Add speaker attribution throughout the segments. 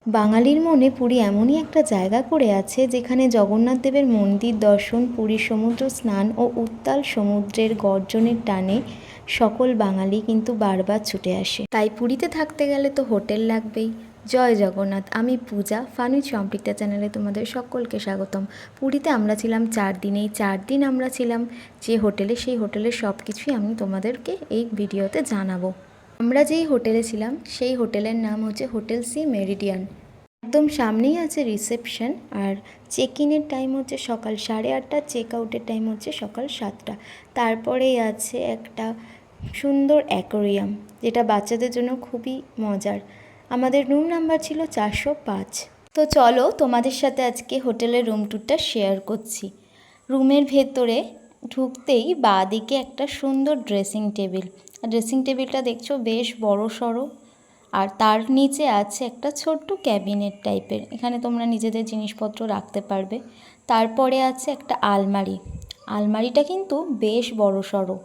Speaker 1: বাঙালির মনে পুরী এমনই একটা জায়গা করে আছে যেখানে জগন্নাথ দেবের মন্দির দর্শন, পুরীর সমুদ্র স্নান ও উত্তাল সমুদ্রের গর্জনের টানে সকল বাঙালি কিন্তু বারবার ছুটে আসে। তাই পুরীতে থাকতে গেলে তো হোটেল লাগবেই। জয় জগন্নাথ, আমি পূজা, ফান উইথ সম্পৃক্তা চ্যানেলে তোমাদের সকলকে স্বাগতম। পুরীতে আমরা ছিলাম 4 দিন। এই 4 দিন আমরা ছিলাম যে হোটেলে, সেই হোটেলের সব কিছুই আমি তোমাদেরকে এই ভিডিওতে জানাবো। আমরা যেই হোটেলে ছিলাম সেই হোটেলের নাম হচ্ছে হোটেল সি মেরিডিয়ান। একদম সামনেই আছে রিসেপশন, আর চেক ইনের টাইম হচ্ছে সকাল 8:30, চেক আউটের টাইম হচ্ছে সকাল 7টা। তারপরেই আছে একটা সুন্দর অ্যাকোরিয়াম, যেটা বাচ্চাদের জন্য খুবই মজার। আমাদের রুম নাম্বার ছিল 405। তো চলো তোমাদের সাথে আজকে হোটেলের রুম ট্যুরটা শেয়ার করছি। রুমের ভেতরে ঢুকতেই বাঁ দিকে একটা সুন্দর ড্রেসিং টেবিল। ড্রেসিং টেবিলটা দেখছো বেশ বড় সড়ো, আর তার নিচে আছে একটা ছোট্ট ক্যাবিনেট টাইপের, এখানে তোমরা নিজেদের জিনিসপত্র রাখতে পারবে। তারপরে আছে একটা আলমারি। আলমারিটা কিন্তু বেশ বড় সড়ো।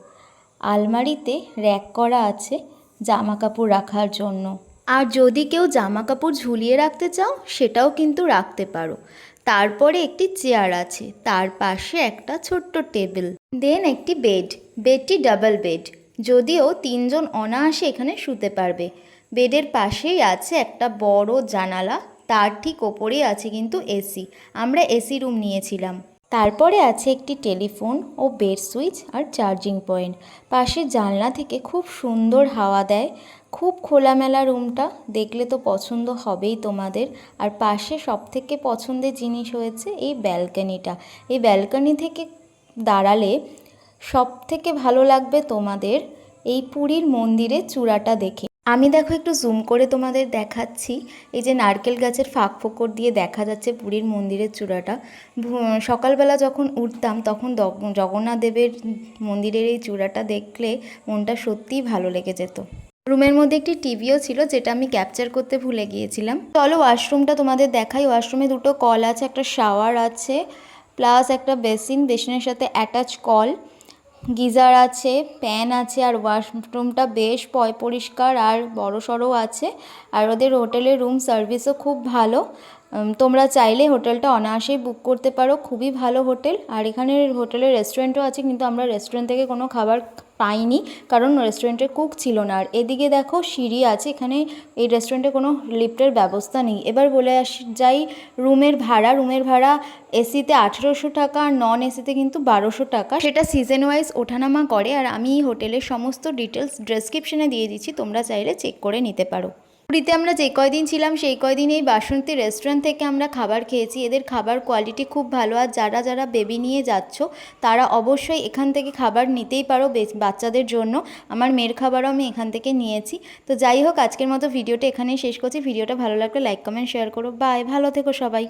Speaker 1: আলমারিতে র্যাক করা আছে জামা কাপড় রাখার জন্য, আর যদি কেউ জামা কাপড় ঝুলিয়ে রাখতে চাও সেটাও কিন্তু রাখতে পারো। তারপরে একটি চেয়ার আছে, তার পাশে একটা ছোট্ট টেবিল, দেন একটি বেড। বেডটি ডাবল বেড, যদিও 3 জন অনায়াসে এখানে শুতে পারবে। বেডের পাশেই আছে একটা বড় জানালা, তার ঠিক ওপরেই আছে কিন্তু এসি। আমরা এসি রুম নিয়েছিলাম। তারপরে আছে একটি টেলিফোন ও বেড সুইচ আর চার্জিং পয়েন্ট। পাশের জানলা থেকে খুব সুন্দর হাওয়া দেয়। খুব খোলামেলা রুমটা, দেখলে তো পছন্দ হবেই তোমাদের। আর পাশে সবথেকে পছন্দের জিনিস হয়েছে এই ব্যালকনিটা। এই ব্যালকনি থেকে দাঁড়ালে সবথেকে ভালো লাগবে তোমাদের এই পুরীর মন্দিরের চূড়াটা দেখে। আমি দেখো একটু জুম করে তোমাদের দেখাচ্ছি। এই যে নারকেল গাছের ফাঁক ফোকর দিয়ে দেখা যাচ্ছে পুরীর মন্দিরের চূড়াটা। সকালবেলা যখন উঠতাম তখন জগন্নাথ দেবের মন্দিরের এই চূড়াটা দেখলে মনটা সত্যিই ভালো লেগে যেত। রুমের মধ্যে একটি টিভিও ছিল, যেটা আমি ক্যাপচার করতে ভুলে গিয়েছিলাম। চলো ওয়াশরুমটা তোমাদের দেখাই। ওয়াশরুমে 2টো কল আছে, একটা শাওয়ার আছে, প্লাস একটা বেসিনের সাথে অ্যাটাচ কল, গিজার আছে, প্যান আছে। আর ওয়াশরুমটা বেশ পরিষ্কার আর বড়সড়ও আছে। আর ওদের হোটেলের রুম সার্ভিসও খুব ভালো। তোমরা চাইলে হোটেলটা অনায়াসেই বুক করতে পারো, খুবই ভালো হোটেল। আর এখানে হোটেলের রেস্টুরেন্টও আছে, কিন্তু আমরা রেস্টুরেন্ট থেকে কোনো খাবার পাইনি, কারণ রেস্টুরেন্টে কুক ছিল না। আর এদিকে দেখো সিঁড়ি আছে, এখানে এই রেস্টুরেন্টে কোনো লিফটের ব্যবস্থা নেই। এবার বলে যাই রুমের ভাড়া। রুমের ভাড়া এসিতে 1800 টাকা, আর নন এসিতে কিন্তু 1200 টাকা। সেটা সিজন ওয়াইজ ওঠানামা করে। আর আমি এই হোটেলের সমস্ত ডিটেলস ডেসক্রিপশনে দিয়ে দিচ্ছি, তোমরা চাইলে চেক করে নিতে পারো। পুরীতে আমরা যে কয়দিন ছিলাম সেই কয়দিন এই বাসন্তী রেস্টুরেন্ট থেকে আমরা খাবার খেয়েছি। এদের খাবার কোয়ালিটি খুব ভালো। আর যারা যারা বেবি নিয়ে যাচ্ছ তারা অবশ্যই এখান থেকে খাবার নিতেই পারো বাচ্চাদের জন্য। আমার মেয়ের খাবারও আমি এখান থেকে নিয়েছি। তো যাই হোক, আজকের মতো ভিডিওটা এখানেই শেষ করছি। ভিডিওটা ভালো লাগলে লাইক কমেন্ট শেয়ার করো। বাই, ভালো থেকো সবাই।